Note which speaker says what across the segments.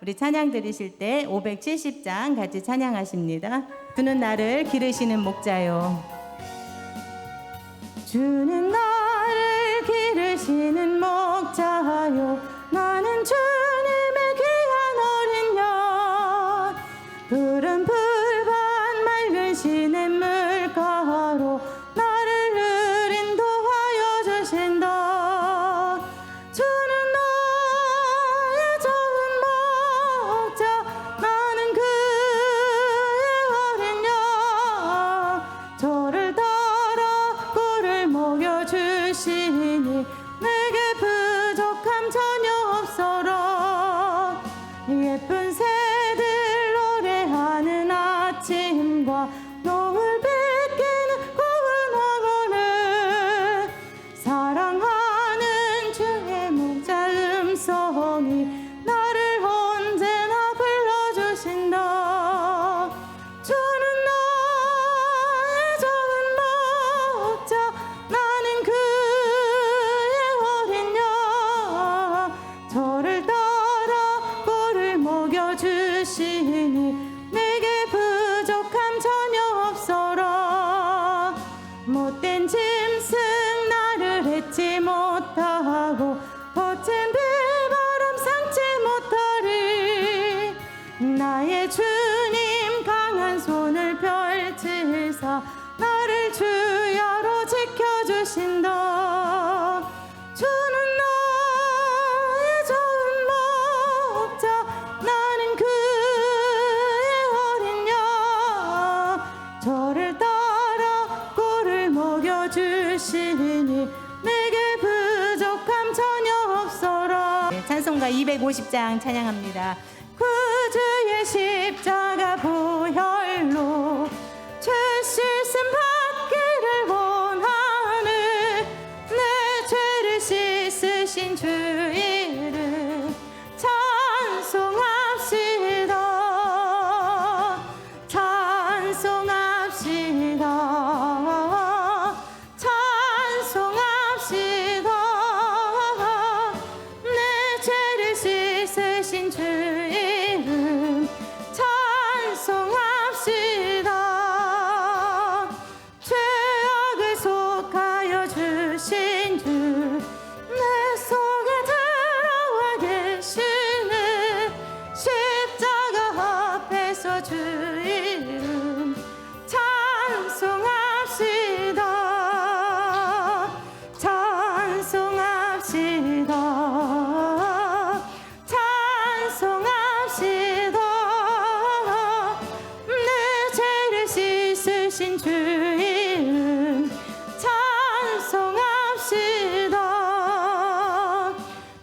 Speaker 1: 우리 찬양 들으실 때 570장 같이 찬양하십니다. 주는 나를 기르시는 목자요. 주는 나를 기르시는 목자요. 나는 주님의 귀한 어린 양. 푸른 풀밭 맑은 시냇물가로 나를 인도하여 주신다. 주는 나의 좋은 목자. 나는 그의 어린 양. 저를 따라 꿀을 먹여주시니 내게 부족함 전혀 없어라. 예쁜 새들 노래하는 아침과 노을 빗기는 고운 황혼을 사랑하는 주의 목자 음성이 나를 언제나 불러주신다. 주는 나의 좋은 목자. 나는 그의 어린 양. 저를 따라 꿀을 먹여주시니 내게 부족함 전혀 없어라. 못된 짐승 나를 해치 못하고 거친 비바람 상치 못하리. 나의 주님 강한 손을 펼치사 나를 주야로 지켜주신다. 주는 나의 좋은 목자. 나는 그의 어린 양. 저를 따라 꿀을 먹여주시니 내게 부족함 전혀 없어라. 네, 찬송가 250장 찬양합니다. 구주의 십자가 보혈로 죄 씻음 받기를 원하는 내 죄를 씻으신 주 이름 찬송합시다. 찬송합시다. 찬송합시다. 내 죄를 씻으신 주 이름 찬송합시다. 죄악을 속하여 주신 주 내 속에 들어와 계시는 십자가 앞에서 주 이름 찬송합시다. 찬송합시다. 찬송합시다. 내 죄를 씻으신 주 이름 찬송합시다.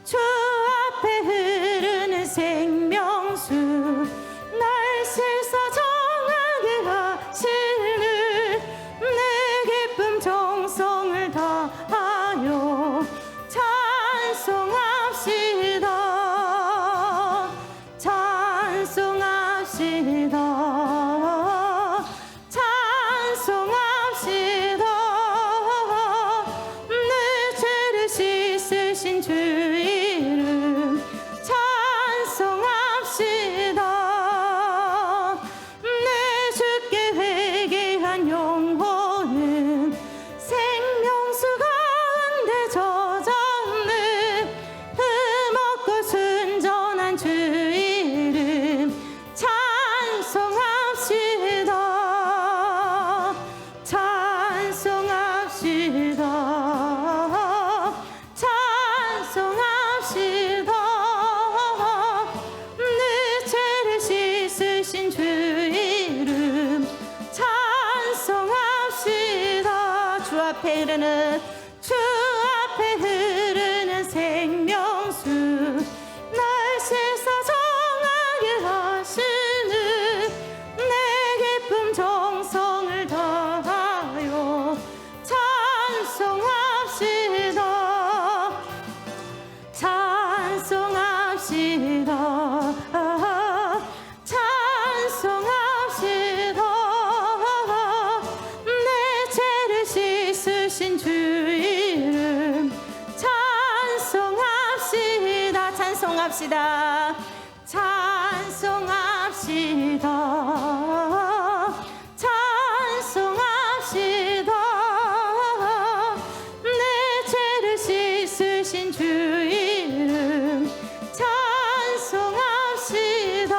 Speaker 1: 주 앞에 흐르는 생명수 날 씻어 정하게 하시는 내 기쁨 정성을 다하여 찬송합시다. 찬송합시다. 찬송합시다. 내 죄를 씻으신 주 이름 찬송합시다. 내 주께 회개한 영혼은 생명수 가운데 젖었네. 흠없고 순전한 주 이름 찬송합시다. 찬송합시다. 찬송합시다. 내 죄를 씻으신 주 이름 찬송합시다. 주 앞에 흐르는 생명수 날 씻어 정하게 하시는 내 기쁨 정성을 다하여 찬송합시다. 찬송합시다. 찬송합시다. 내 죄를 씻으신 주 이름 찬송합시다. 찬송합시다. 찬송합시다. 찬송합시다. 내 죄를 씻으신 주 이름 찬송합시다.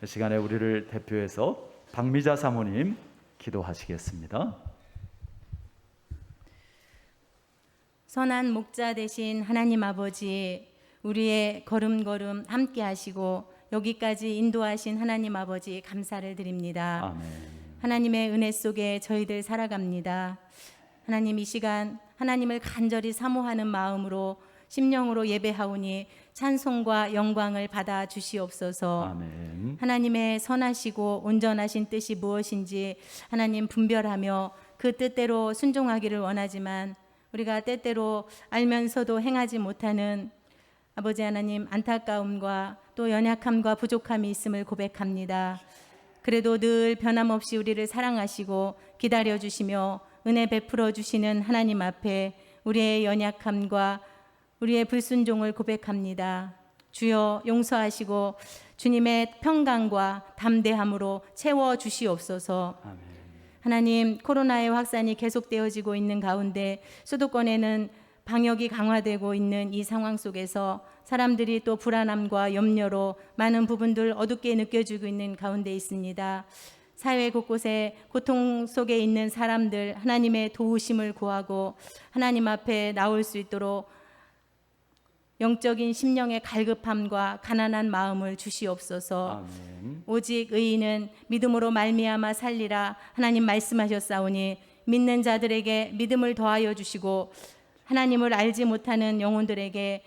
Speaker 2: 이 시간에 우리를 대표해서 박미자 사모님 기도하시겠습니다.
Speaker 1: 선한 목자 되신 하나님 아버지, 우리의 걸음걸음 함께 하시고 여기까지 인도하신 하나님 아버지 감사를 드립니다.
Speaker 2: 아멘.
Speaker 1: 하나님의 은혜 속에 저희들 살아갑니다. 하나님, 이 시간 하나님을 간절히 사모하는 마음으로 심령으로 예배하오니 찬송과 영광을 받아 주시옵소서.
Speaker 2: 아멘.
Speaker 1: 하나님의 선하시고 온전하신 뜻이 무엇인지 하나님 분별하며 그 뜻대로 순종하기를 원하지만 우리가 때때로 알면서도 행하지 못하는 아버지 하나님 안타까움과 또 연약함과 부족함이 있음을 고백합니다. 그래도 늘 변함없이 우리를 사랑하시고 기다려주시며 은혜 베풀어 주시는 하나님 앞에 우리의 연약함과 우리의 불순종을 고백합니다. 주여 용서하시고 주님의 평강과 담대함으로 채워 주시옵소서.
Speaker 2: 아멘.
Speaker 1: 하나님, 코로나의 확산이 계속되어지고 있는 가운데 수도권에는 방역이 강화되고 있는 이 상황 속에서 사람들이 또 불안함과 염려로 많은 부분들 어둡게 느껴지고 있는 가운데 있습니다. 사회 곳곳에 고통 속에 있는 사람들 하나님의 도우심을 구하고 하나님 앞에 나올 수 있도록 영적인 심령의 갈급함과 가난한 마음을 주시옵소서.
Speaker 2: 아멘.
Speaker 1: 오직 의인은 믿음으로 말미암아 살리라 하나님 말씀하셨사오니 믿는 자들에게 믿음을 더하여 주시고 하나님을 알지 못하는 영혼들에게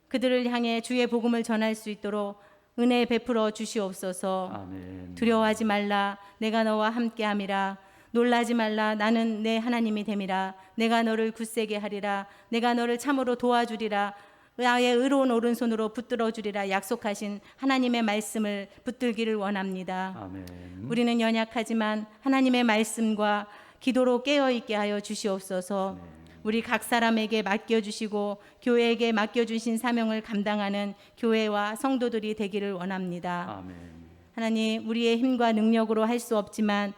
Speaker 1: 그들을 향해 주의 복음을 전할 수 있도록 은혜 베풀어 주시옵소서.
Speaker 2: 아멘.
Speaker 1: 두려워하지 말라 내가 너와 함께함이라. 놀라지 말라 나는 내 하나님이 됨이라. 내가 너를 굳세게 하리라. 내가 너를 참으로 도와주리라. 나의 의로운 오른손으로 붙들어 주리라 약속하신 하나님의 말씀을 붙들기를 원합니다.
Speaker 2: 아멘.
Speaker 1: 우리는 연약하지만 하나님의 말씀과 기도로 깨어있게 하여 주시옵소서. 우리 각 사람에게 맡겨주시고 교회에게 맡겨주신 사명을 감당하는 교회와 성도들이 되기를 원합니다.
Speaker 2: 아멘.
Speaker 1: 하나님, 우리의 힘과 능력으로 할 수 없지만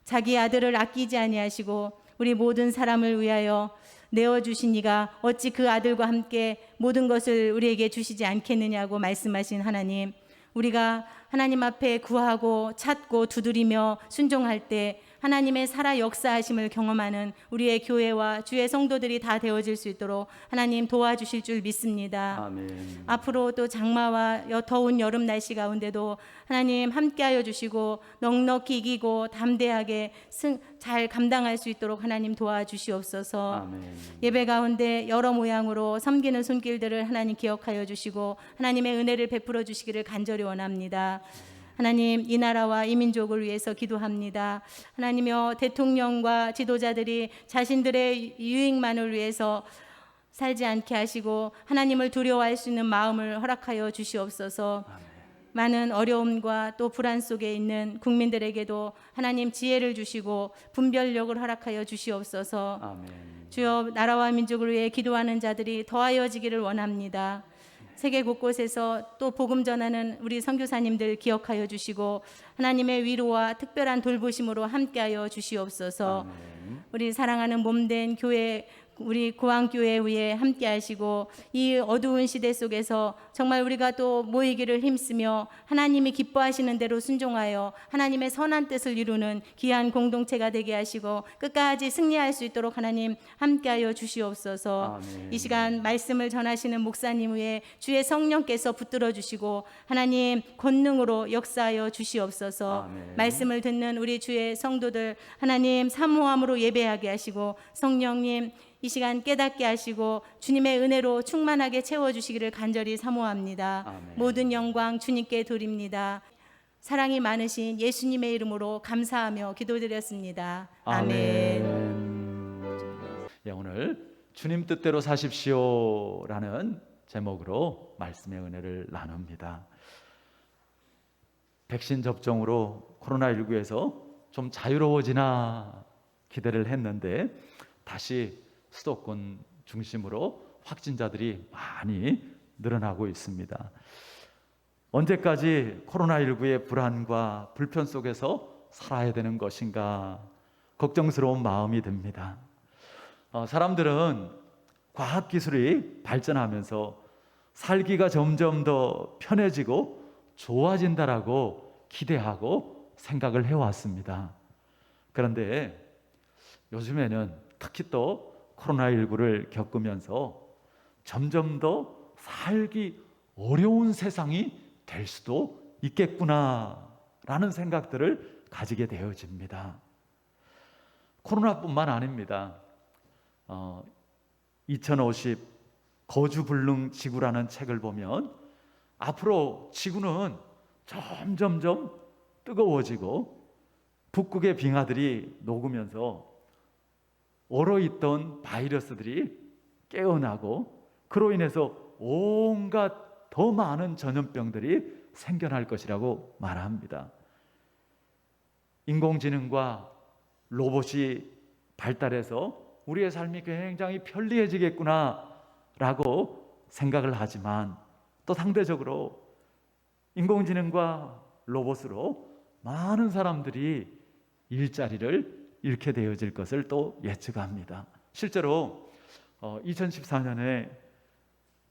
Speaker 1: 자기 아들을 아끼지 아니하시고 우리 모든 사람을 위하여 내어주신 이가 어찌 그 아들과 함께 모든 것을 우리에게 주시지 않겠느냐고 말씀하신 하나님, 우리가 하나님 앞에 구하고 찾고 두드리며 순종할 때 하나님의 살아 역사하심을 경험하는 우리의 교회와 주의 성도들이 다 되어질 수 있도록 하나님 도와주실 줄 믿습니다.
Speaker 2: 아멘.
Speaker 1: 앞으로 또 장마와 더운 여름 날씨 가운데도 하나님 함께하여 주시고 넉넉히 이기고 담대하게 잘 감당할 수 있도록 하나님 도와주시옵소서.
Speaker 2: 아멘.
Speaker 1: 예배 가운데 여러 모양으로 섬기는 손길들을 하나님 기억하여 주시고 하나님의 은혜를 베풀어 주시기를 간절히 원합니다. 하나님, 이 나라와 이 민족을 위해서 기도합니다. 하나님이여, 대통령과 지도자들이 자신들의 유익만을 위해서 살지 않게 하시고 하나님을 두려워할 수 있는 마음을 허락하여 주시옵소서. 많은 어려움과 또 불안 속에 있는 국민들에게도 하나님 지혜를 주시고 분별력을 허락하여 주시옵소서.
Speaker 2: 아멘.
Speaker 1: 주여, 나라와 민족을 위해 기도하는 자들이 더하여지기를 원합니다. 세계 곳곳에서 또 복음 전하는 우리 선교사님들 기억하여 주시고 하나님의 위로와 특별한 돌보심으로 함께하여 주시옵소서.
Speaker 2: 아멘.
Speaker 1: 우리 사랑하는 몸된 교회, 우리 고항교회 위에 함께 하시고 이 어두운 시대 속에서 정말 우리가 또 모이기를 힘쓰며 하나님이 기뻐하시는 대로 순종하여 하나님의 선한 뜻을 이루는 귀한 공동체가 되게 하시고 끝까지 승리할 수 있도록 하나님 함께하여 주시옵소서.
Speaker 2: 아멘.
Speaker 1: 이 시간 말씀을 전하시는 목사님 위에 주의 성령께서 붙들어 주시고 하나님 권능으로 역사하여 주시옵소서.
Speaker 2: 아멘.
Speaker 1: 말씀을 듣는 우리 주의 성도들 하나님 사모함으로 예배하게 하시고 성령님 이 시간 깨닫게 하시고 주님의 은혜로 충만하게 채워주시기를 간절히 사모합니다.
Speaker 2: 아멘.
Speaker 1: 모든 영광 주님께 드립니다. 사랑이 많으신 예수님의 이름으로 감사하며 기도드렸습니다. 아멘.
Speaker 2: 예, 오늘 주님 뜻대로 사십시오라는 제목으로 말씀의 은혜를 나눕니다. 백신 접종으로 코로나19에서 좀 자유로워지나 기대를 했는데 다시 수도권 중심으로 확진자들이 많이 늘어나고 있습니다. 언제까지 코로나19의 불안과 불편 속에서 살아야 되는 것인가 걱정스러운 마음이 듭니다. 사람들은 과학기술이 발전하면서 살기가 점점 더 편해지고 좋아진다라고 기대하고 생각을 해왔습니다. 그런데 요즘에는 특히 또 코로나19를 겪으면서 점점 더 살기 어려운 세상이 될 수도 있겠구나라는 생각들을 가지게 되어집니다. 코로나뿐만 아닙니다. 2050 거주불능 지구라는 책을 보면 앞으로 지구는 점점점 뜨거워지고 북극의 빙하들이 녹으면서 얼어있던 바이러스들이 깨어나고 그로 인해서 온갖 더 많은 전염병들이 생겨날 것이라고 말합니다. 인공지능과 로봇이 발달해서 우리의 삶이 굉장히 편리해지겠구나라고 생각을 하지만 또 상대적으로 인공지능과 로봇으로 많은 사람들이 일자리를 잃게 되어질 것을 또 예측합니다. 실제로 2014년에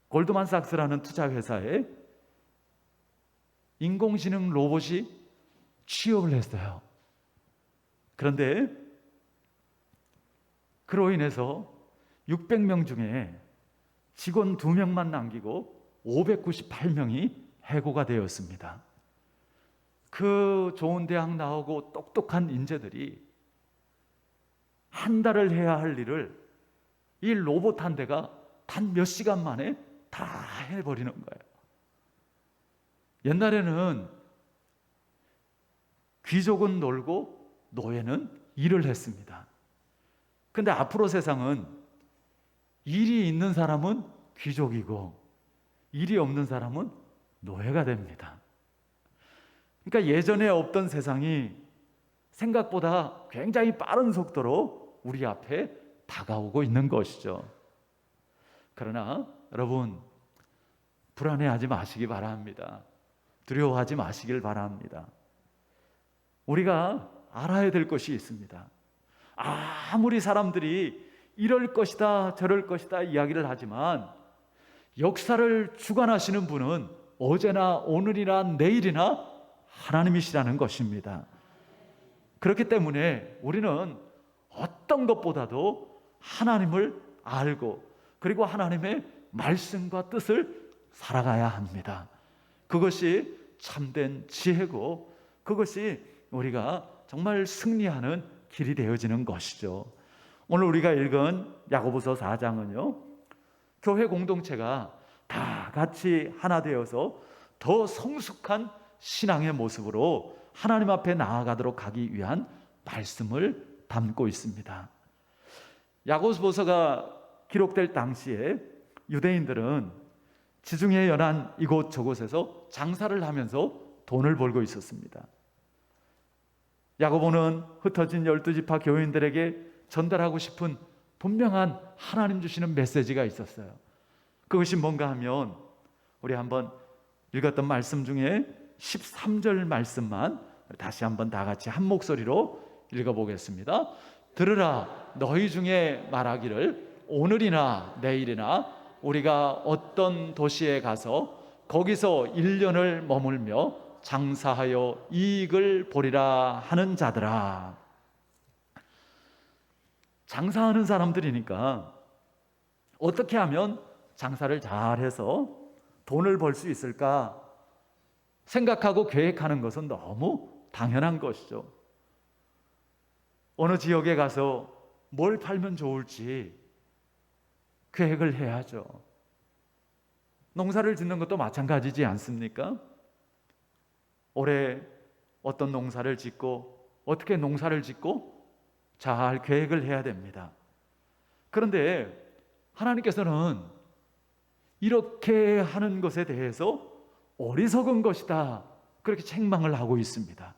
Speaker 2: 골드만삭스라는 투자회사에 인공지능 로봇이 취업을 했어요. 그런데 그로 인해서 600명 중에 직원 2명만 남기고 598명이 해고가 되었습니다. 그 좋은 대학 나오고 똑똑한 인재들이 한 달을 해야 할 일을 이 로봇 한 대가 단 몇 시간 만에 다 해버리는 거예요. 옛날에는 귀족은 놀고 노예는 일을 했습니다. 근데 앞으로 세상은 일이 있는 사람은 귀족이고 일이 없는 사람은 노예가 됩니다. 그러니까 예전에 없던 세상이 생각보다 굉장히 빠른 속도로 우리 앞에 다가오고 있는 것이죠. 그러나 여러분 불안해하지 마시기 바랍니다. 두려워하지 마시길 바랍니다. 우리가 알아야 될 것이 있습니다. 아무리 사람들이 이럴 것이다 저럴 것이다 이야기를 하지만 역사를 주관하시는 분은 어제나 오늘이나 내일이나 하나님이시라는 것입니다. 그렇기 때문에 우리는 어떤 것보다도 하나님을 알고 그리고 하나님의 말씀과 뜻을 살아가야 합니다. 그것이 참된 지혜고 그것이 우리가 정말 승리하는 길이 되어지는 것이죠. 오늘 우리가 읽은 야고보서 4장은요 교회 공동체가 다 같이 하나 되어서 더 성숙한 신앙의 모습으로 하나님 앞에 나아가도록 하기 위한 말씀을 담고 있습니다. 야고보서가 기록될 당시에 유대인들은 지중해 연안 이곳저곳에서 장사를 하면서 돈을 벌고 있었습니다. 야고보는 흩어진 12지파 교인들에게 전달하고 싶은 분명한 하나님 주시는 메시지가 있었어요. 그것이 뭔가 하면 우리 한번 읽었던 말씀 중에 13절 말씀만 다시 한번 다 같이 한 목소리로 읽어보겠습니다. 들으라 너희 중에 말하기를 오늘이나 내일이나 우리가 어떤 도시에 가서 거기서 1년을 머물며 장사하여 이익을 보리라 하는 자들아. 장사하는 사람들이니까 어떻게 하면 장사를 잘해서 돈을 벌 수 있을까 생각하고 계획하는 것은 너무 당연한 것이죠. 어느 지역에 가서 뭘 팔면 좋을지 계획을 해야죠. 농사를 짓는 것도 마찬가지지 않습니까? 올해 어떤 농사를 짓고 어떻게 농사를 짓고 잘 계획을 해야 됩니다. 그런데 하나님께서는 이렇게 하는 것에 대해서 어리석은 것이다 그렇게 책망을 하고 있습니다.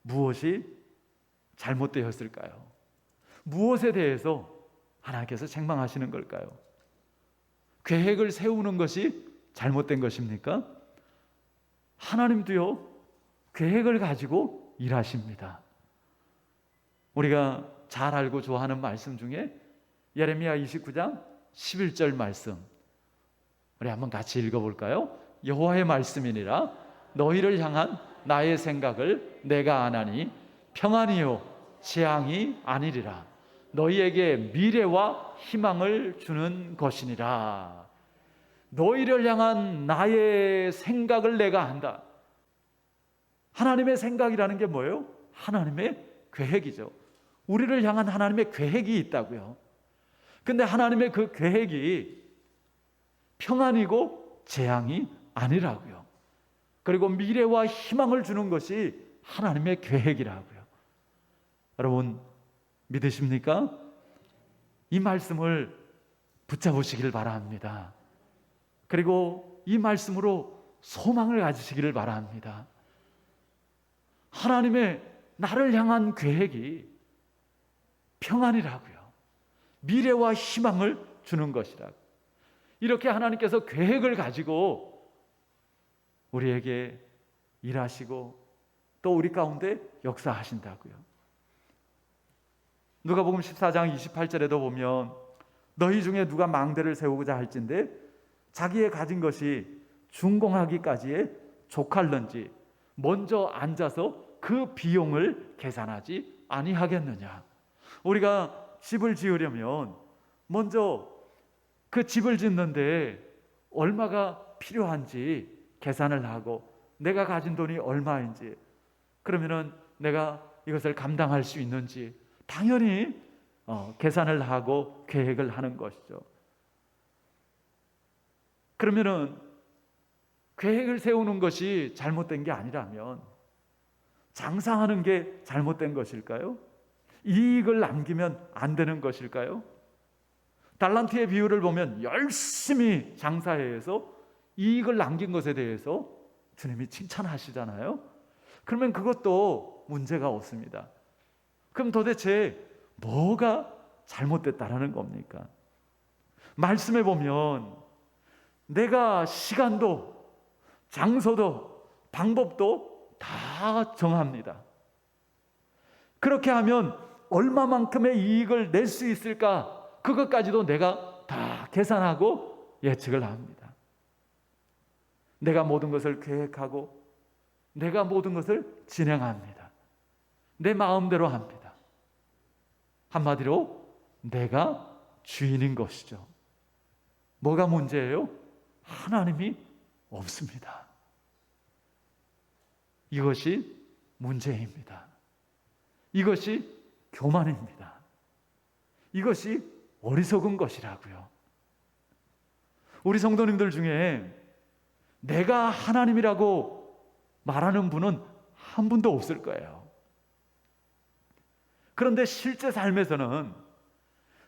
Speaker 2: 무엇이 잘못되었을까요? 무엇에 대해서 하나님께서 책망하시는 걸까요? 계획을 세우는 것이 잘못된 것입니까? 하나님도요, 계획을 가지고 일하십니다. 우리가 잘 알고 좋아하는 말씀 중에 예레미야 29장 11절 말씀, 우리 한번 같이 읽어볼까요? 여호와의 말씀이니라 너희를 향한 나의 생각을 내가 아나니 평안이요 재앙이 아니리라 너희에게 미래와 희망을 주는 것이니라. 너희를 향한 나의 생각을 내가 한다. 하나님의 생각이라는 게 뭐예요? 하나님의 계획이죠. 우리를 향한 하나님의 계획이 있다고요. 근데 하나님의 그 계획이 평안이고 재앙이 아니라고요. 그리고 미래와 희망을 주는 것이 하나님의 계획이라고요. 여러분 믿으십니까? 이 말씀을 붙잡으시길 바랍니다. 그리고 이 말씀으로 소망을 가지시기를 바랍니다. 하나님의 나를 향한 계획이 평안이라고요. 미래와 희망을 주는 것이라고. 이렇게 하나님께서 계획을 가지고 우리에게 일하시고 또 우리 가운데 역사하신다고요. 누가복음 14장 28절에도 보면 너희 중에 누가 망대를 세우고자 할진대 자기의 가진 것이 준공하기까지에 족할런지 먼저 앉아서 그 비용을 계산하지 아니하겠느냐. 우리가 집을 지으려면 먼저 그 집을 짓는데 얼마가 필요한지 계산을 하고 내가 가진 돈이 얼마인지, 그러면은 내가 이것을 감당할 수 있는지 당연히 계산을 하고 계획을 하는 것이죠. 그러면은 계획을 세우는 것이 잘못된 게 아니라면 장사하는 게 잘못된 것일까요? 이익을 남기면 안 되는 것일까요? 달란트의 비유를 보면 열심히 장사해서 이익을 남긴 것에 대해서 주님이 칭찬하시잖아요. 그러면 그것도 문제가 없습니다. 그럼 도대체 뭐가 잘못됐다라는 겁니까? 말씀에 보면 내가 시간도 장소도 방법도 다 정합니다. 그렇게 하면 얼마만큼의 이익을 낼 수 있을까? 그것까지도 내가 다 계산하고 예측을 합니다. 내가 모든 것을 계획하고 내가 모든 것을 진행합니다. 내 마음대로 합니다. 한마디로 내가 주인인 것이죠. 뭐가 문제예요? 하나님이 없습니다. 이것이 문제입니다. 이것이 교만입니다. 이것이 어리석은 것이라고요. 우리 성도님들 중에 내가 하나님이라고 말하는 분은 한 분도 없을 거예요. 그런데 실제 삶에서는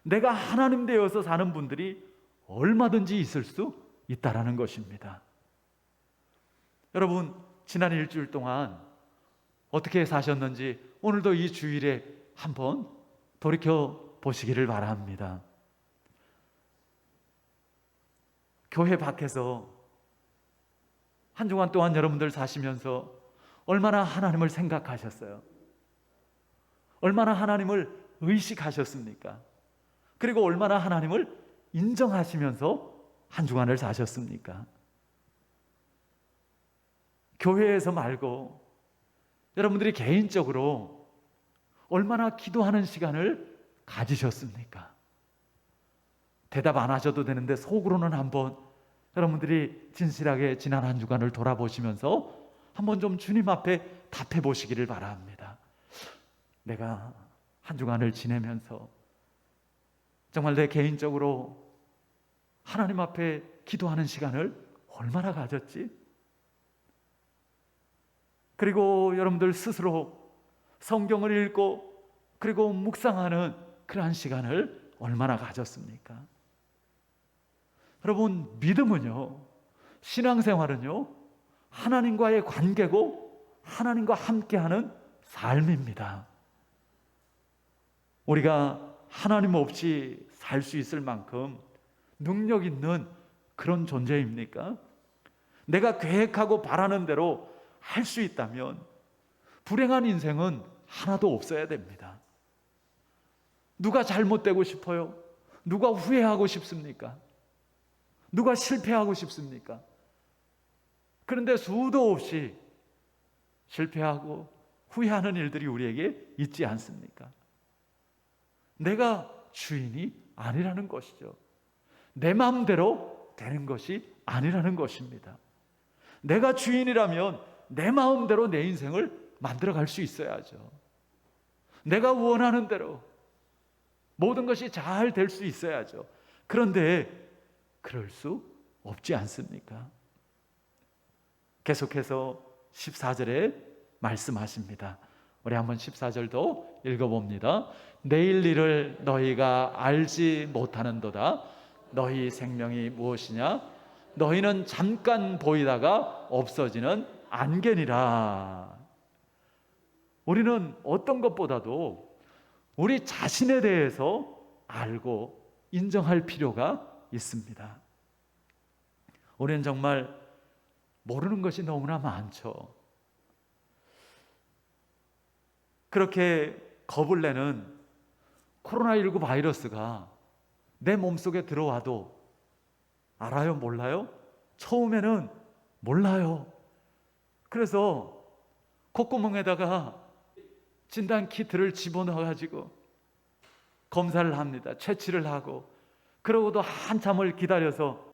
Speaker 2: 내가 하나님 되어서 사는 분들이 얼마든지 있을 수 있다라는 것입니다. 여러분, 지난 일주일 동안 어떻게 사셨는지 오늘도 이 주일에 한번 돌이켜 보시기를 바랍니다. 교회 밖에서 한 주간 동안 여러분들 사시면서 얼마나 하나님을 생각하셨어요? 얼마나 하나님을 의식하셨습니까? 그리고 얼마나 하나님을 인정하시면서 한 주간을 사셨습니까? 교회에서 말고 여러분들이 개인적으로 얼마나 기도하는 시간을 가지셨습니까? 대답 안 하셔도 되는데 속으로는 한번 여러분들이 진실하게 지난 한 주간을 돌아보시면서 한번 좀 주님 앞에 답해 보시기를 바랍니다. 내가 한 주간을 지내면서 정말 내 개인적으로 하나님 앞에 기도하는 시간을 얼마나 가졌지? 그리고 여러분들 스스로 성경을 읽고 그리고 묵상하는 그러한 시간을 얼마나 가졌습니까? 여러분, 믿음은요, 신앙생활은요, 하나님과의 관계고 하나님과 함께하는 삶입니다. 우리가 하나님 없이 살 수 있을 만큼 능력 있는 그런 존재입니까? 내가 계획하고 바라는 대로 할 수 있다면 불행한 인생은 하나도 없어야 됩니다. 누가 잘못되고 싶어요? 누가 후회하고 싶습니까? 누가 실패하고 싶습니까? 그런데 수도 없이 실패하고 후회하는 일들이 우리에게 있지 않습니까? 내가 주인이 아니라는 것이죠. 내 마음대로 되는 것이 아니라는 것입니다. 내가 주인이라면 내 마음대로 내 인생을 만들어갈 수 있어야죠. 내가 원하는 대로 모든 것이 잘 될 수 있어야죠. 그런데 그럴 수 없지 않습니까? 계속해서 14절에 말씀하십니다. 우리 한번 14절도 읽어봅니다. 내일 일을 너희가 알지 못하는도다. 너희 생명이 무엇이냐? 너희는 잠깐 보이다가 없어지는 안개니라. 우리는 어떤 것보다도 우리 자신에 대해서 알고 인정할 필요가 있습니다. 우리는 정말 모르는 것이 너무나 많죠. 그렇게 겁을 내는 코로나19 바이러스가 내 몸속에 들어와도 알아요? 몰라요? 처음에는 몰라요. 그래서 콧구멍에다가 진단 키트를 집어넣어가지고 검사를 합니다. 채취를 하고 그러고도 한참을 기다려서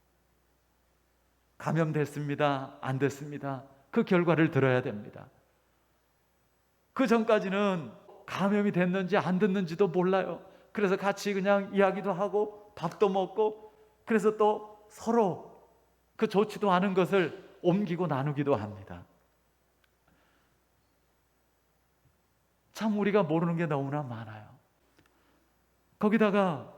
Speaker 2: 감염됐습니다, 안 됐습니다, 그 결과를 들어야 됩니다. 그 전까지는 감염이 됐는지 안 됐는지도 몰라요. 그래서 같이 그냥 이야기도 하고 밥도 먹고 그래서 또 서로 그 좋지도 않은 것을 옮기고 나누기도 합니다. 참 우리가 모르는 게 너무나 많아요. 거기다가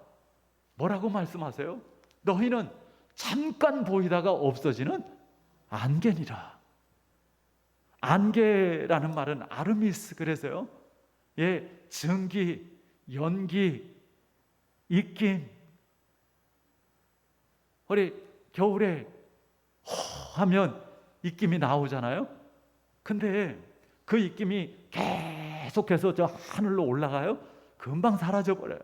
Speaker 2: 뭐라고 말씀하세요? 너희는 잠깐 보이다가 없어지는 안개니라. 안개라는 말은 아르미스, 그래서요. 예, 증기, 연기, 입김. 우리 겨울에 하면 입김이 나오잖아요. 근데 그 입김이 계속해서 저 하늘로 올라가요. 금방 사라져 버려요.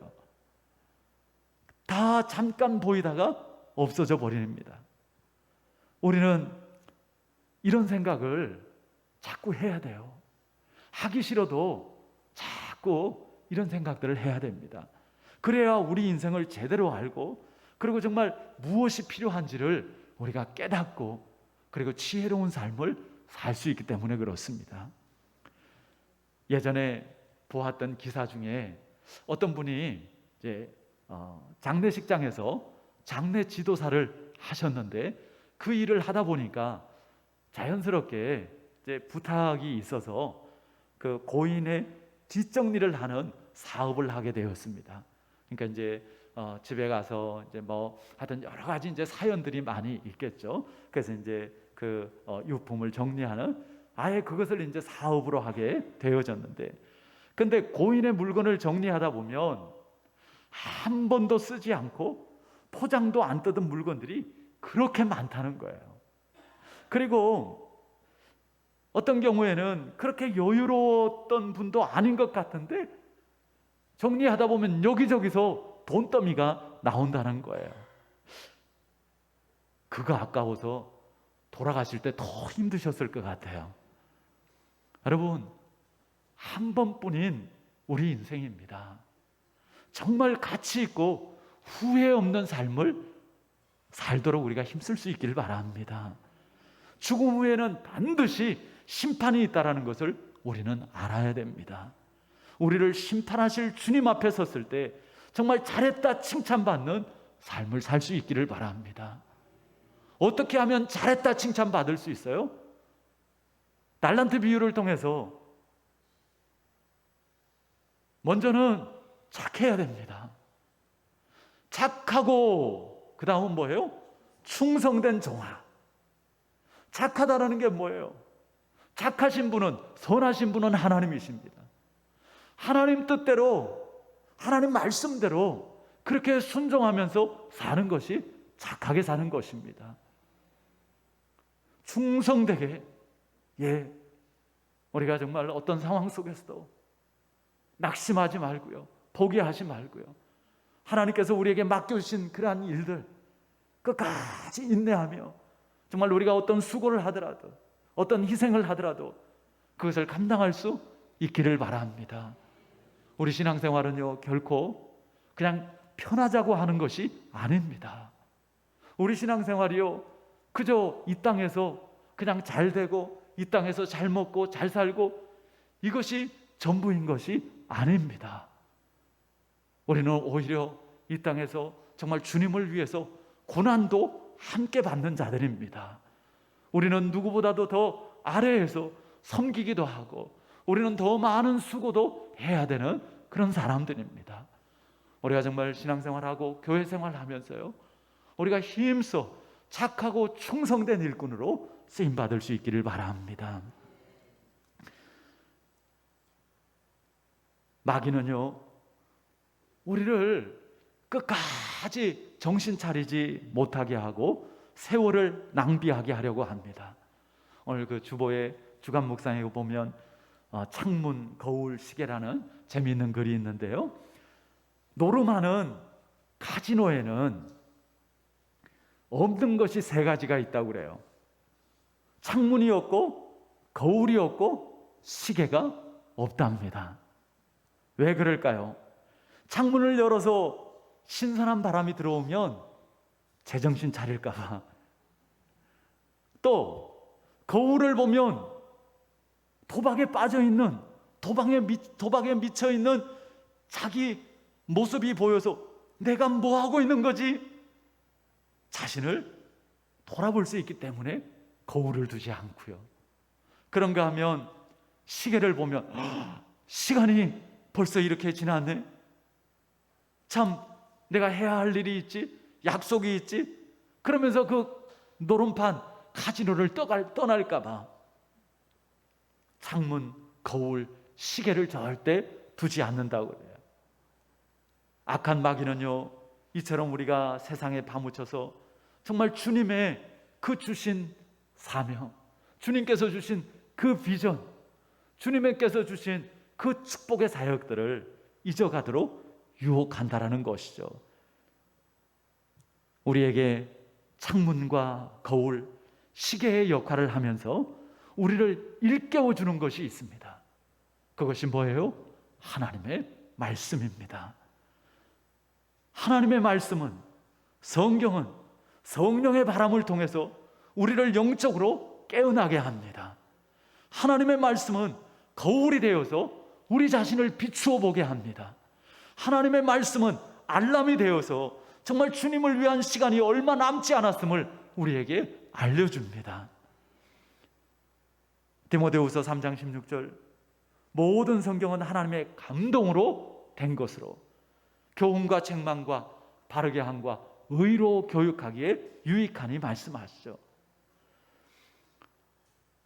Speaker 2: 다 잠깐 보이다가 없어져 버립니다. 우리는 이런 생각을 자꾸 해야 돼요. 하기 싫어도 자꾸 이런 생각들을 해야 됩니다. 그래야 우리 인생을 제대로 알고 그리고 정말 무엇이 필요한지를 우리가 깨닫고 그리고 지혜로운 삶을 살 수 있기 때문에 그렇습니다. 예전에 보았던 기사 중에 어떤 분이 이제 장례식장에서 장례 지도사를 하셨는데 그 일을 하다 보니까 자연스럽게 이제 부탁이 있어서 그 고인의 뒷정리를 하는 사업을 하게 되었습니다. 그러니까 이제 집에 가서 이제 뭐 하여튼 여러 가지 이제 사연들이 많이 있겠죠. 그래서 이제 그 유품을 정리하는 아예 그것을 이제 사업으로 하게 되어졌는데, 근데 고인의 물건을 정리하다 보면 한 번도 쓰지 않고 포장도 안 뜯은 물건들이 그렇게 많다는 거예요. 그리고 어떤 경우에는 그렇게 여유로웠던 분도 아닌 것 같은데 정리하다 보면 여기저기서 돈더미가 나온다는 거예요. 그거 아까워서 돌아가실 때 더 힘드셨을 것 같아요. 여러분, 한 번뿐인 우리 인생입니다. 정말 가치 있고 후회 없는 삶을 살도록 우리가 힘쓸 수 있기를 바랍니다. 죽음 후에는 반드시 심판이 있다는 것을 우리는 알아야 됩니다. 우리를 심판하실 주님 앞에 섰을 때 정말 잘했다 칭찬받는 삶을 살 수 있기를 바랍니다. 어떻게 하면 잘했다 칭찬받을 수 있어요? 달란트 비유를 통해서 먼저는 착해야 됩니다. 착하고 그 다음은 뭐예요? 충성된 종아. 착하다라는 게 뭐예요? 착하신 분은, 선하신 분은 하나님이십니다. 하나님 뜻대로, 하나님 말씀대로 그렇게 순종하면서 사는 것이 착하게 사는 것입니다. 충성되게, 우리가 정말 어떤 상황 속에서도 낙심하지 말고요, 포기하지 말고요, 하나님께서 우리에게 맡겨주신 그러한 일들 끝까지 인내하며 정말 우리가 어떤 수고를 하더라도, 어떤 희생을 하더라도 그것을 감당할 수 있기를 바랍니다. 우리 신앙생활은요, 결코 그냥 편하자고 하는 것이 아닙니다. 우리 신앙생활이요, 그저 이 땅에서 그냥 잘 되고 이 땅에서 잘 먹고 잘 살고 이것이 전부인 것이 아닙니다. 우리는 오히려 이 땅에서 정말 주님을 위해서 고난도 함께 받는 자들입니다. 우리는 누구보다도 더 아래에서 섬기기도 하고 우리는 더 많은 수고도 해야 되는 그런 사람들입니다. 우리가 정말 신앙생활하고 교회생활하면서요, 우리가 힘써 착하고 충성된 일꾼으로 쓰임받을 수 있기를 바랍니다. 마귀는요, 우리를 끝까지 정신 차리지 못하게 하고 세월을 낭비하게 하려고 합니다. 오늘 그 주보의 주간 묵상에 보면 창문 거울 시계라는 재미있는 글이 있는데요, 노름하는 카지노에는 없는 것이 3가지가 있다고 그래요. 창문이 없고 거울이 없고 시계가 없답니다. 왜 그럴까요? 창문을 열어서 신선한 바람이 들어오면 제정신 차릴까 봐, 또 거울을 보면 도박에 빠져있는, 도박에 미쳐있는 자기 모습이 보여서 내가 뭐하고 있는 거지? 자신을 돌아볼 수 있기 때문에 거울을 두지 않고요. 그런가 하면 시계를 보면 시간이 벌써 이렇게 지났네, 참 내가 해야 할 일이 있지, 약속이 있지, 그러면서 그 노름판 카지노를 떠날까 봐 창문, 거울, 시계를 절대 두지 않는다고 그래요. 악한 마귀는요, 이처럼 우리가 세상에 파묻혀서 정말 주님의 그 주신 사명, 주님께서 주신 그 비전, 주님께서 주신 그 축복의 사역들을 잊어가도록 유혹한다라는 것이죠. 우리에게 창문과 거울, 시계의 역할을 하면서 우리를 일깨워주는 것이 있습니다. 그것이 뭐예요? 하나님의 말씀입니다. 하나님의 말씀은, 성경은 성령의 바람을 통해서 우리를 영적으로 깨어나게 합니다. 하나님의 말씀은 거울이 되어서 우리 자신을 비추어 보게 합니다. 하나님의 말씀은 알람이 되어서 정말 주님을 위한 시간이 얼마 남지 않았음을 우리에게 알려줍니다. 디모데후서 3장 16절, 모든 성경은 하나님의 감동으로 된 것으로 교훈과 책망과 바르게 함과 의로 교육하기에 유익하니 말씀하시죠.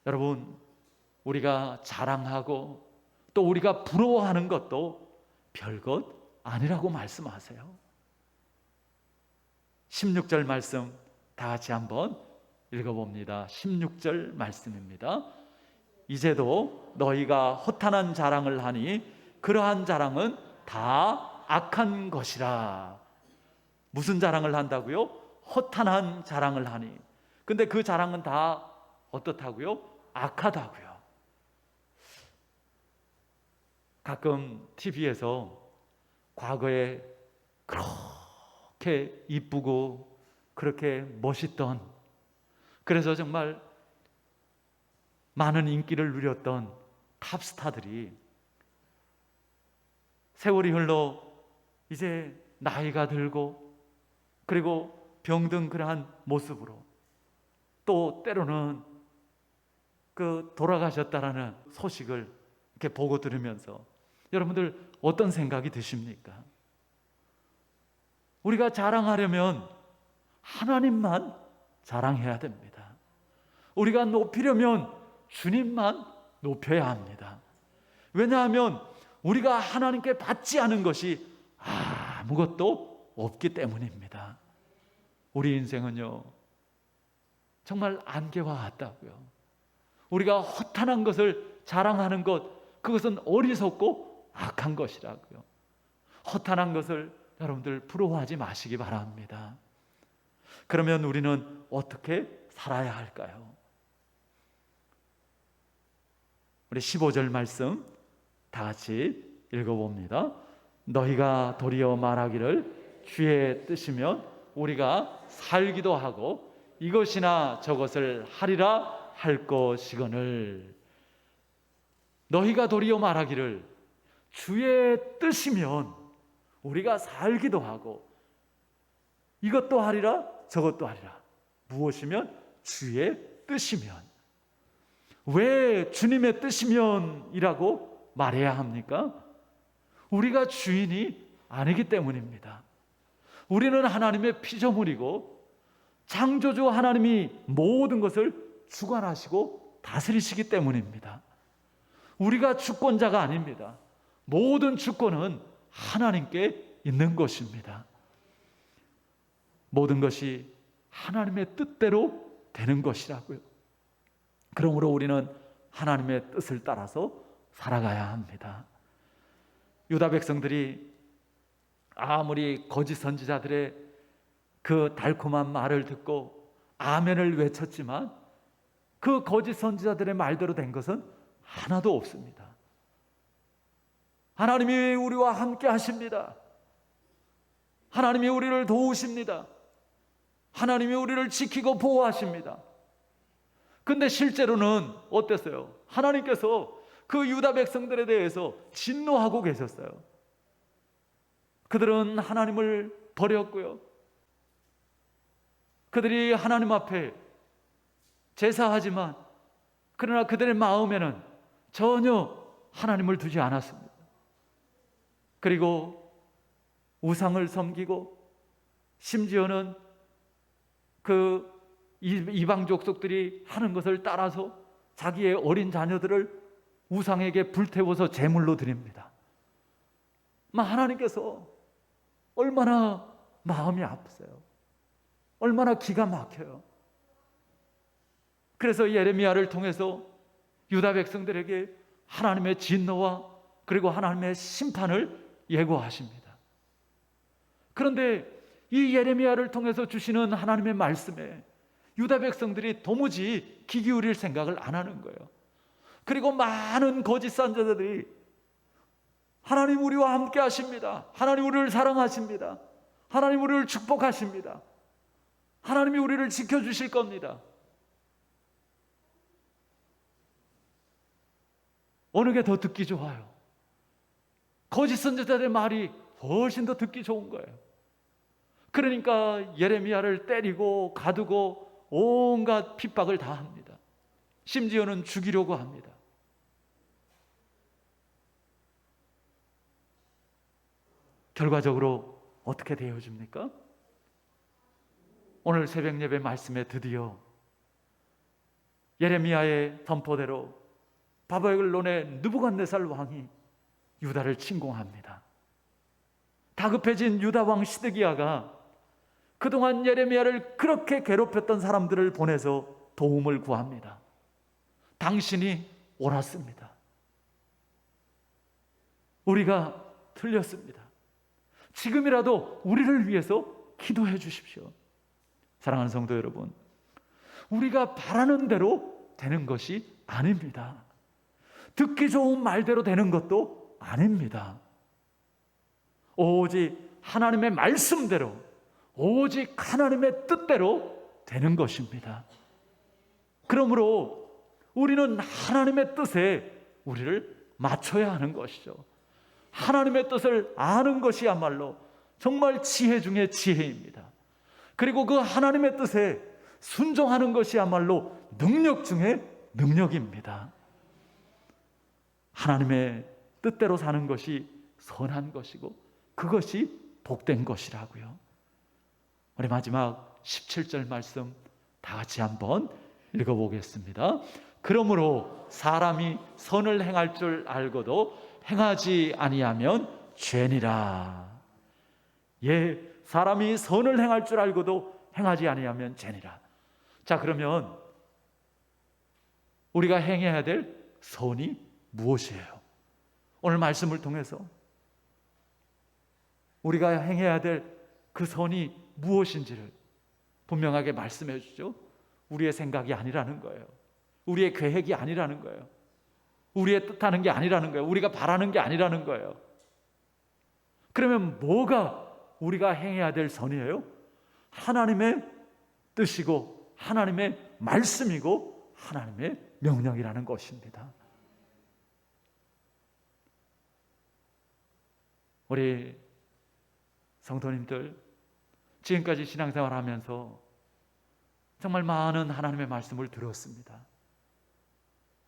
Speaker 2: 여러분, 우리가 자랑하고 또 우리가 부러워하는 것도 별것 아니라고 말씀하세요. 16절 말씀 다 같이 한번 읽어봅니다. 16절 말씀입니다. 이제도 너희가 허탄한 자랑을 하니 그러한 자랑은 다 악한 것이라. 무슨 자랑을 한다고요? 허탄한 자랑을 하니. 근데 그 자랑은 다 어떻다고요? 악하다고요. 가끔 TV에서 과거에 그렇게 이쁘고 그렇게 멋있던, 그래서 정말 많은 인기를 누렸던 탑스타들이 세월이 흘러 이제 나이가 들고 그리고 병든 그러한 모습으로, 또 때로는 그 돌아가셨다라는 소식을 이렇게 보고 들으면서 여러분들 어떤 생각이 드십니까? 우리가 자랑하려면 하나님만 자랑해야 됩니다. 우리가 높이려면 주님만 높여야 합니다. 왜냐하면 우리가 하나님께 받지 않은 것이 아무것도 없기 때문입니다. 우리 인생은요, 정말 안개와 같다고요. 우리가 허탄한 것을 자랑하는 것, 그것은 어리석고 악한 것이라고요. 허탄한 것을 여러분들 부러워하지 마시기 바랍니다. 그러면 우리는 어떻게 살아야 할까요? 우리 15절 말씀 다 같이 읽어봅니다. 너희가 도리어 말하기를 주의 뜻이면 우리가 살기도 하고 이것이나 저것을 하리라 할 것이거늘. 너희가 도리어 말하기를 주의 뜻이면 우리가 살기도 하고 이것도 하리라 저것도 하리라. 무엇이면? 주의 뜻이면. 왜 주님의 뜻이면이라고 말해야 합니까? 우리가 주인이 아니기 때문입니다. 우리는 하나님의 피조물이고 창조주 하나님이 모든 것을 주관하시고 다스리시기 때문입니다. 우리가 주권자가 아닙니다. 모든 주권은 하나님께 있는 것입니다. 모든 것이 하나님의 뜻대로 되는 것이라고요. 그러므로 우리는 하나님의 뜻을 따라서 살아가야 합니다. 유다 백성들이 아무리 거짓 선지자들의 그 달콤한 말을 듣고 아멘을 외쳤지만 그 거짓 선지자들의 말대로 된 것은 하나도 없습니다. 하나님이 우리와 함께 하십니다. 하나님이 우리를 도우십니다. 하나님이 우리를 지키고 보호하십니다. 근데 실제로는 어땠어요? 하나님께서 그 유다 백성들에 대해서 진노하고 계셨어요. 그들은 하나님을 버렸고요. 그들이 하나님 앞에 제사하지만 그러나 그들의 마음에는 전혀 하나님을 두지 않았습니다. 그리고 우상을 섬기고 심지어는 그 이방 족속들이 하는 것을 따라서 자기의 어린 자녀들을 우상에게 불태워서 제물로 드립니다. 하나님께서 얼마나 마음이 아프세요. 얼마나 기가 막혀요. 그래서 예레미야를 통해서 유다 백성들에게 하나님의 진노와 그리고 하나님의 심판을 예고하십니다. 그런데 이 예레미야를 통해서 주시는 하나님의 말씀에 유다 백성들이 도무지 귀 기울일 생각을 안 하는 거예요. 그리고 많은 거짓 선지자들이 하나님 우리와 함께 하십니다. 하나님 우리를 사랑하십니다. 하나님 우리를 축복하십니다. 하나님이 우리를 지켜주실 겁니다. 어느 게 더 듣기 좋아요? 거짓 선지자들의 말이 훨씬 더 듣기 좋은 거예요. 그러니까 예레미야를 때리고 가두고 온갖 핍박을 다 합니다. 심지어는 죽이려고 합니다. 결과적으로 어떻게 되어집니까? 오늘 새벽 예배 말씀에 드디어 예레미야의 선포대로 바벨론의 느부갓네살 왕이 유다를 침공합니다. 다급해진 유다 왕 시드기야가 그동안 예레미야를 그렇게 괴롭혔던 사람들을 보내서 도움을 구합니다. 당신이 옳았습니다. 우리가 틀렸습니다. 지금이라도 우리를 위해서 기도해 주십시오. 사랑하는 성도 여러분, 우리가 바라는 대로 되는 것이 아닙니다. 듣기 좋은 말대로 되는 것도 아닙니다. 오직 하나님의 말씀대로, 오직 하나님의 뜻대로 되는 것입니다. 그러므로 우리는 하나님의 뜻에 우리를 맞춰야 하는 것이죠. 하나님의 뜻을 아는 것이야말로 정말 지혜 중에 지혜입니다. 그리고 그 하나님의 뜻에 순종하는 것이야말로 능력 중에 능력입니다. 하나님의 뜻대로 사는 것이 선한 것이고 그것이 복된 것이라고요. 우리 마지막 17절 말씀 다 같이 한번 읽어보겠습니다. 그러므로 사람이 선을 행할 줄 알고도 행하지 아니하면 죄니라. 예, 사람이 선을 행할 줄 알고도 행하지 아니하면 죄니라. 자, 그러면 우리가 행해야 될 선이 무엇이에요? 오늘 말씀을 통해서 우리가 행해야 될 그 선이 무엇인지를 분명하게 말씀해 주죠. 우리의 생각이 아니라는 거예요. 우리의 계획이 아니라는 거예요. 우리의 뜻하는 게 아니라는 거예요. 우리가 바라는 게 아니라는 거예요. 그러면 뭐가 우리가 행해야 될 선이에요? 하나님의 뜻이고 하나님의 말씀이고 하나님의 명령이라는 것입니다. 우리 성도님들, 지금까지 신앙생활하면서 정말 많은 하나님의 말씀을 들었습니다.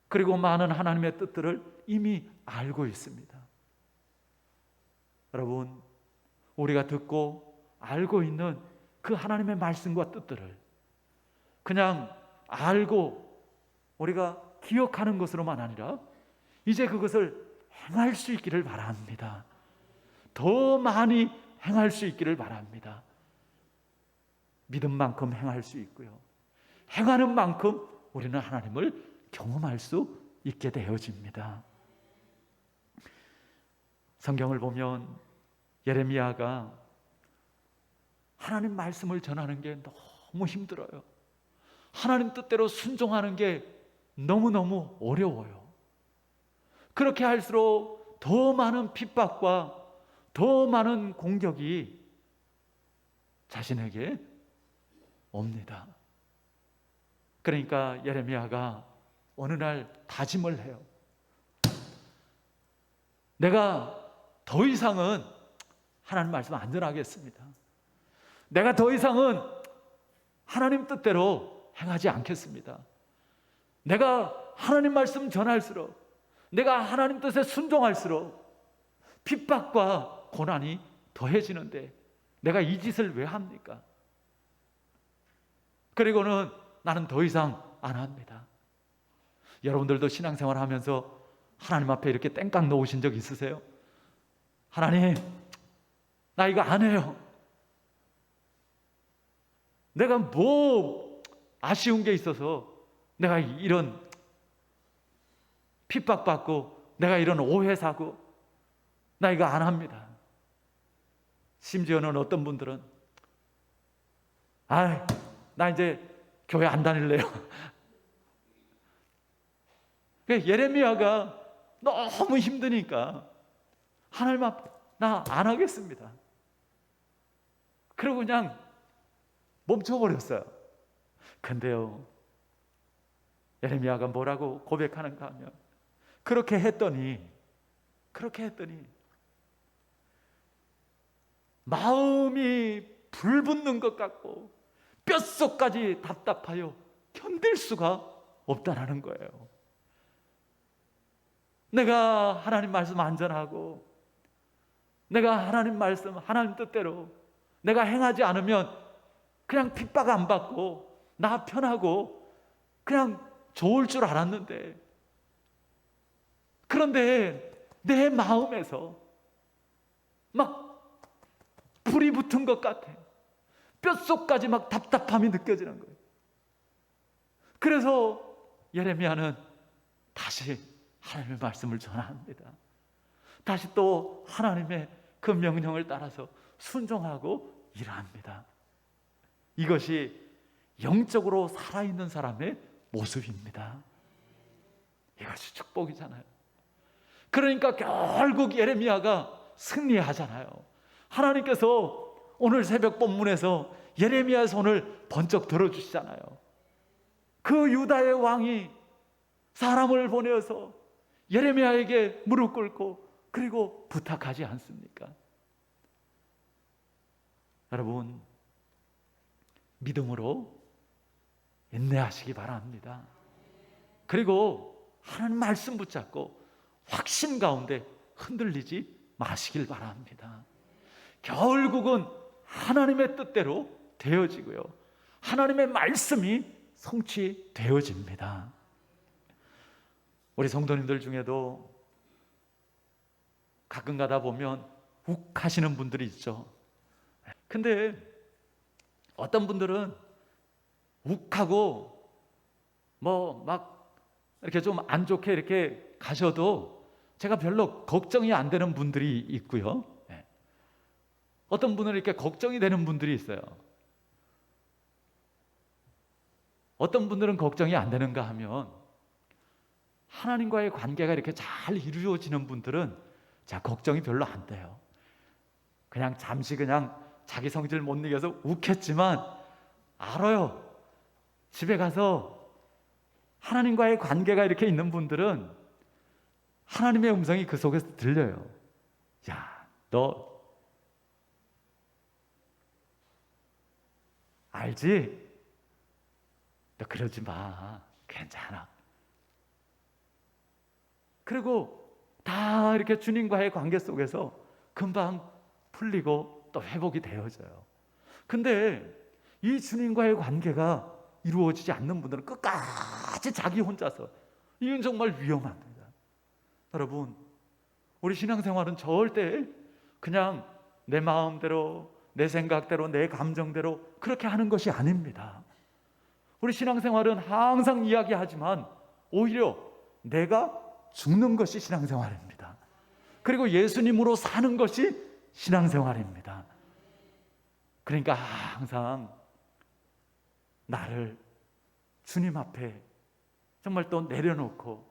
Speaker 2: 그리고 많은 하나님의 뜻들을 이미 알고 있습니다. 여러분, 우리가 듣고 알고 있는 그 하나님의 말씀과 뜻들을 그냥 알고 우리가 기억하는 것으로만 아니라 이제 그것을 행할 수 있기를 바랍니다. 더 많이 행할 수 있기를 바랍니다. 믿은 만큼 행할 수 있고요. 행하는 만큼 우리는 하나님을 경험할 수 있게 되어집니다. 성경을 보면 예레미야가 하나님 말씀을 전하는 게 너무 힘들어요. 하나님 뜻대로 순종하는 게 너무너무 어려워요. 그렇게 할수록 더 많은 핍박과 더 많은 공격이 자신에게 옵니다. 그러니까 예레미야가 어느 날 다짐을 해요. 내가 더 이상은 하나님 말씀 안 전하겠습니다. 내가 더 이상은 하나님 뜻대로 행하지 않겠습니다. 내가 하나님 말씀 전할수록, 내가 하나님 뜻에 순종할수록 핍박과 고난이 더해지는데 내가 이 짓을 왜 합니까? 그리고는 나는 더 이상 안 합니다. 여러분들도 신앙생활 하면서 하나님 앞에 이렇게 땡깡 놓으신 적 있으세요? 하나님, 나 이거 안 해요. 내가 뭐 아쉬운 게 있어서 내가 이런 핍박받고 내가 이런 오해 사고 나 이거 안 합니다. 심지어는 어떤 분들은 나 이제 교회 안 다닐래요. 예레미야가 너무 힘드니까 하나님 앞 나 안 하겠습니다. 그러고 그냥 멈춰버렸어요. 근데요, 예레미야가 뭐라고 고백하는가 하면 그렇게 했더니 마음이 불붙는 것 같고 뼛속까지 답답하여 견딜 수가 없다라는 거예요. 내가 하나님 말씀 안전하고 내가 하나님 말씀 하나님 뜻대로 내가 행하지 않으면 그냥 핍박 안 받고 나 편하고 그냥 좋을 줄 알았는데, 그런데 내 마음에서 막 불이 붙은 것 같아. 뼛속까지 막 답답함이 느껴지는 거예요. 그래서 예레미야는 다시 하나님의 말씀을 전합니다. 다시 또 하나님의 그 명령을 따라서 순종하고 일합니다. 이것이 영적으로 살아있는 사람의 모습입니다. 이것이 축복이잖아요. 그러니까 결국 예레미야가 승리하잖아요. 하나님께서 오늘 새벽 본문에서 예레미야의 손을 번쩍 들어주시잖아요. 그 유다의 왕이 사람을 보내어서 예레미야에게 무릎 꿇고 그리고 부탁하지 않습니까? 여러분, 믿음으로 인내하시기 바랍니다. 그리고 하나님 말씀 붙잡고 확신 가운데 흔들리지 마시길 바랍니다. 결국은 하나님의 뜻대로 되어지고요, 하나님의 말씀이 성취되어집니다. 우리 성도님들 중에도 가끔 가다 보면 욱하시는 분들이 있죠. 근데 어떤 분들은 욱하고 뭐 막 이렇게 좀 안 좋게 이렇게 가셔도 제가 별로 걱정이 안 되는 분들이 있고요. 예. 어떤 분은 이렇게 걱정이 되는 분들이 있어요. 어떤 분들은 걱정이 안 되는가 하면 하나님과의 관계가 이렇게 잘 이루어지는 분들은 자, 걱정이 별로 안 돼요. 그냥 잠시 그냥 자기 성질 못 이겨서 욱했지만 알아요. 집에 가서 하나님과의 관계가 이렇게 있는 분들은 하나님의 음성이 그 속에서 들려요. 야, 너 알지? 너 그러지 마. 괜찮아. 그리고 다 이렇게 주님과의 관계 속에서 금방 풀리고 또 회복이 되어져요. 근데 이 주님과의 관계가 이루어지지 않는 분들은 끝까지 자기 혼자서, 이건 정말 위험합니다. 여러분, 우리 신앙생활은 절대 그냥 내 마음대로, 내 생각대로, 내 감정대로 그렇게 하는 것이 아닙니다. 우리 신앙생활은 항상 이야기하지만 오히려 내가 죽는 것이 신앙생활입니다. 그리고 예수님으로 사는 것이 신앙생활입니다. 그러니까 항상 나를 주님 앞에 정말 또 내려놓고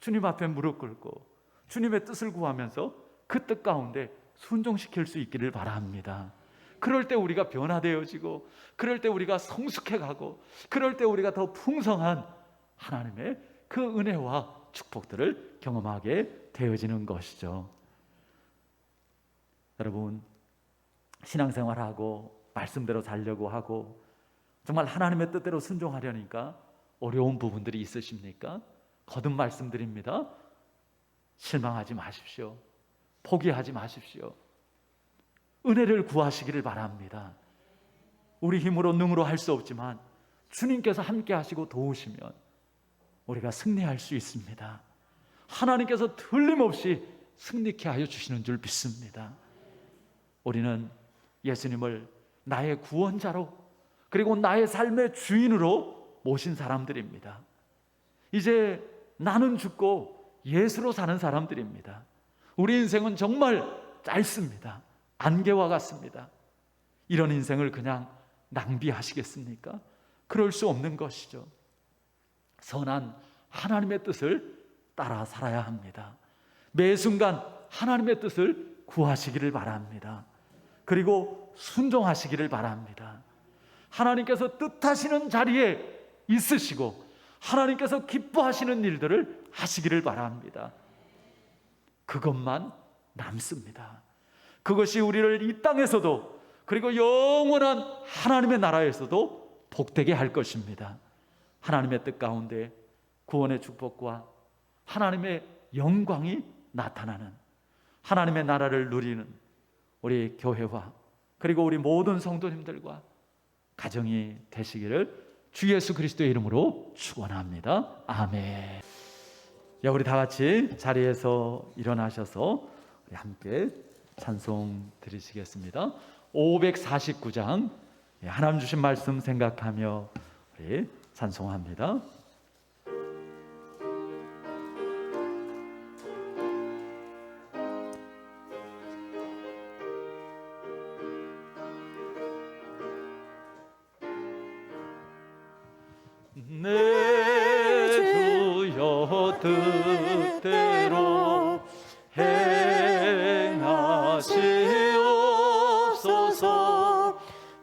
Speaker 2: 주님 앞에 무릎 꿇고 주님의 뜻을 구하면서 그 뜻 가운데 순종시킬 수 있기를 바랍니다. 그럴 때 우리가 변화되어지고, 그럴 때 우리가 성숙해가고, 그럴 때 우리가 더 풍성한 하나님의 그 은혜와 축복들을 경험하게 되어지는 것이죠. 여러분, 신앙생활하고 말씀대로 살려고 하고 정말 하나님의 뜻대로 순종하려니까 어려운 부분들이 있으십니까? 거듭 말씀드립니다. 실망하지 마십시오. 포기하지 마십시오. 은혜를 구하시기를 바랍니다. 우리 힘으로 능으로 할 수 없지만 주님께서 함께 하시고 도우시면 우리가 승리할 수 있습니다. 하나님께서 틀림없이 승리케 하여 주시는 줄 믿습니다. 우리는 예수님을 나의 구원자로, 그리고 나의 삶의 주인으로 모신 사람들입니다. 이제 나는 죽고 예수로 사는 사람들입니다. 우리 인생은 정말 짧습니다. 안개와 같습니다. 이런 인생을 그냥 낭비하시겠습니까? 그럴 수 없는 것이죠. 선한 하나님의 뜻을 따라 살아야 합니다. 매 순간 하나님의 뜻을 구하시기를 바랍니다. 그리고 순종하시기를 바랍니다. 하나님께서 뜻하시는 자리에 있으시고 하나님께서 기뻐하시는 일들을 하시기를 바랍니다. 그것만 남습니다. 그것이 우리를 이 땅에서도, 그리고 영원한 하나님의 나라에서도 복되게 할 것입니다. 하나님의 뜻 가운데 구원의 축복과 하나님의 영광이 나타나는, 하나님의 나라를 누리는 우리 교회와 그리고 우리 모든 성도님들과 가정이 되시기를 주 예수 그리스도의 이름으로 축원합니다. 아멘. 우리 다 같이 자리에서 일어나셔서 우리 함께 찬송 드리시겠습니다. 549장 하나님 주신 말씀 생각하며 우리 찬송합니다. 내 주여 뜻대로 행하시옵소서.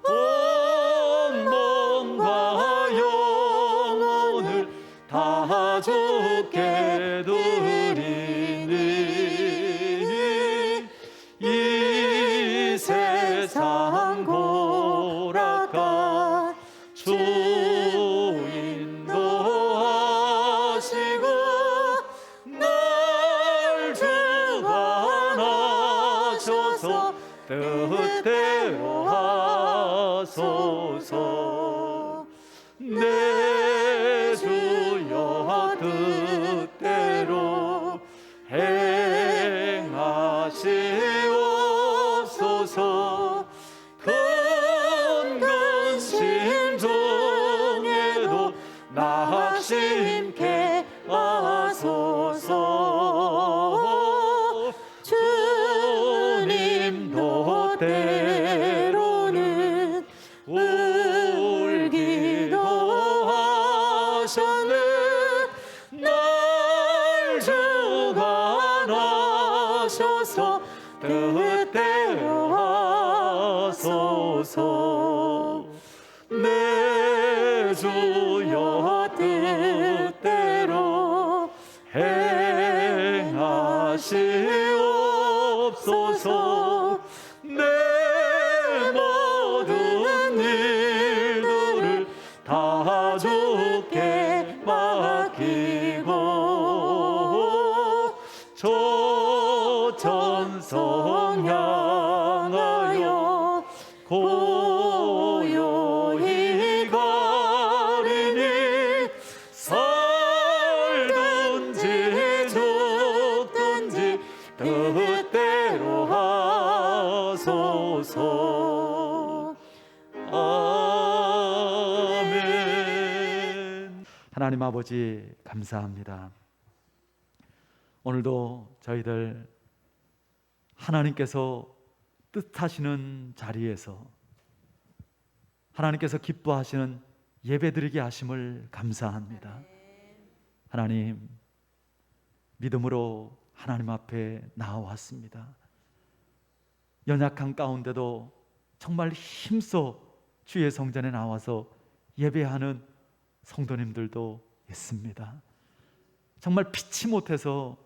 Speaker 2: 온 몸과 영혼을 다 주께 드리니 이 세상 고락한 뜻대로 하소서. 내 주여 뜻대로 행하시옵소서. 큰 근심 하소서. 내 주여 뜻대로 행하시옵소서. 내 모든 일들을 다 주께 맡기고 저 천성 향하여 고요히 가리니 살든지 죽든지 뜻대로 하소서. 아멘. 하나님 아버지 감사합니다. 오늘도 저희들 하나님께서 뜻하시는 자리에서 하나님께서 기뻐하시는 예배드리게 하심을 감사합니다. 하나님, 믿음으로 하나님 앞에 나아왔습니다. 연약한 가운데도 정말 힘써 주의 성전에 나와서 예배하는 성도님들도 있습니다. 정말 피치 못해서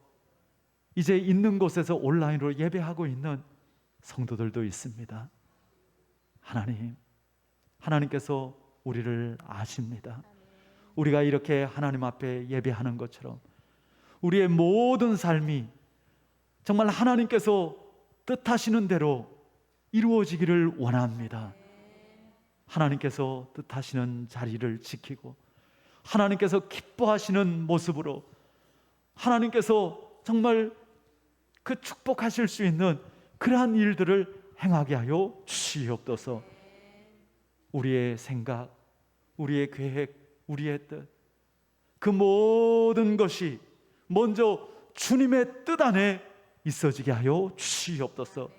Speaker 2: 이제 있는 곳에서 온라인으로 예배하고 있는 성도들도 있습니다. 하나님, 하나님께서 우리를 아십니다. 우리가 이렇게 하나님 앞에 예배하는 것처럼 우리의 모든 삶이 정말 하나님께서 뜻하시는 대로 이루어지기를 원합니다. 하나님께서 뜻하시는 자리를 지키고 하나님께서 기뻐하시는 모습으로 하나님께서 정말 그 축복하실 수 있는 그러한 일들을 행하게 하여 주시옵소서. 우리의 생각, 우리의 계획, 우리의 뜻, 그 모든 것이 먼저 주님의 뜻 안에 있어지게 하여 주시옵소서.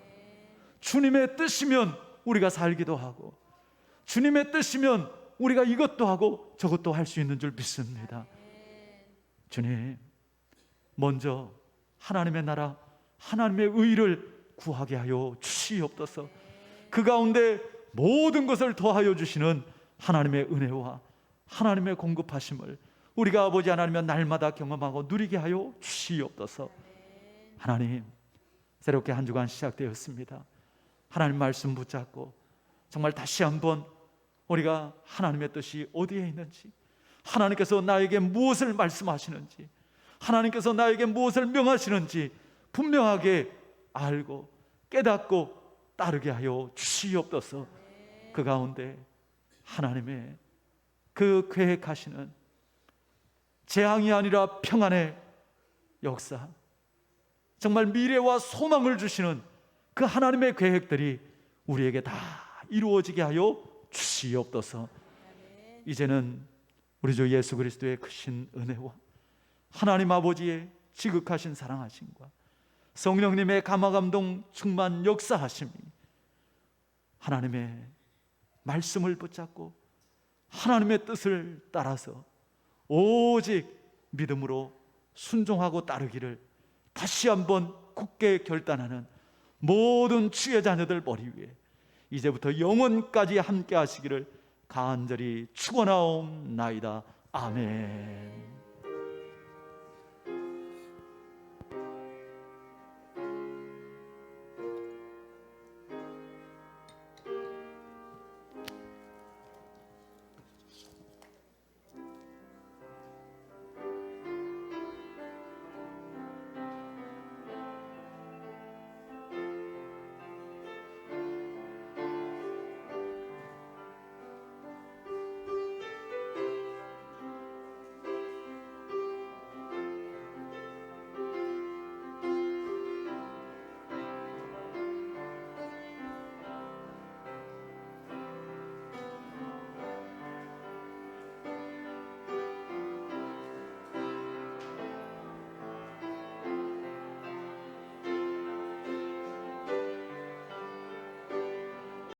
Speaker 2: 주님의 뜻이면 우리가 살기도 하고 주님의 뜻이면 우리가 이것도 하고 저것도 할 수 있는 줄 믿습니다. 주님, 먼저 하나님의 나라, 하나님의 의를 구하게 하여 주시옵소서. 그 가운데 모든 것을 더하여 주시는 하나님의 은혜와 하나님의 공급하심을 우리가 아버지 하나님의 날마다 경험하고 누리게 하여 주시옵소서. 하나님, 새롭게 한 주간 시작되었습니다. 하나님 말씀 붙잡고 정말 다시 한번 우리가 하나님의 뜻이 어디에 있는지, 하나님께서 나에게 무엇을 말씀하시는지, 하나님께서 나에게 무엇을 명하시는지 분명하게 알고 깨닫고 따르게 하여 주시옵소서. 그 가운데 하나님의 그 계획하시는 재앙이 아니라 평안의 역사, 정말 미래와 소망을 주시는 그 하나님의 계획들이 우리에게 다 이루어지게 하여 주시옵소서. 이제는 우리 주 예수 그리스도의 크신 은혜와 하나님 아버지의 지극하신 사랑하심과 성령님의 감화감동 충만 역사하심이 하나님의 말씀을 붙잡고 하나님의 뜻을 따라서 오직 믿음으로 순종하고 따르기를 다시 한번 굳게 결단하는 모든 주의 자녀들 머리 위에 이제부터 영원까지 함께 하시기를 간절히 축원하옵나이다. 아멘.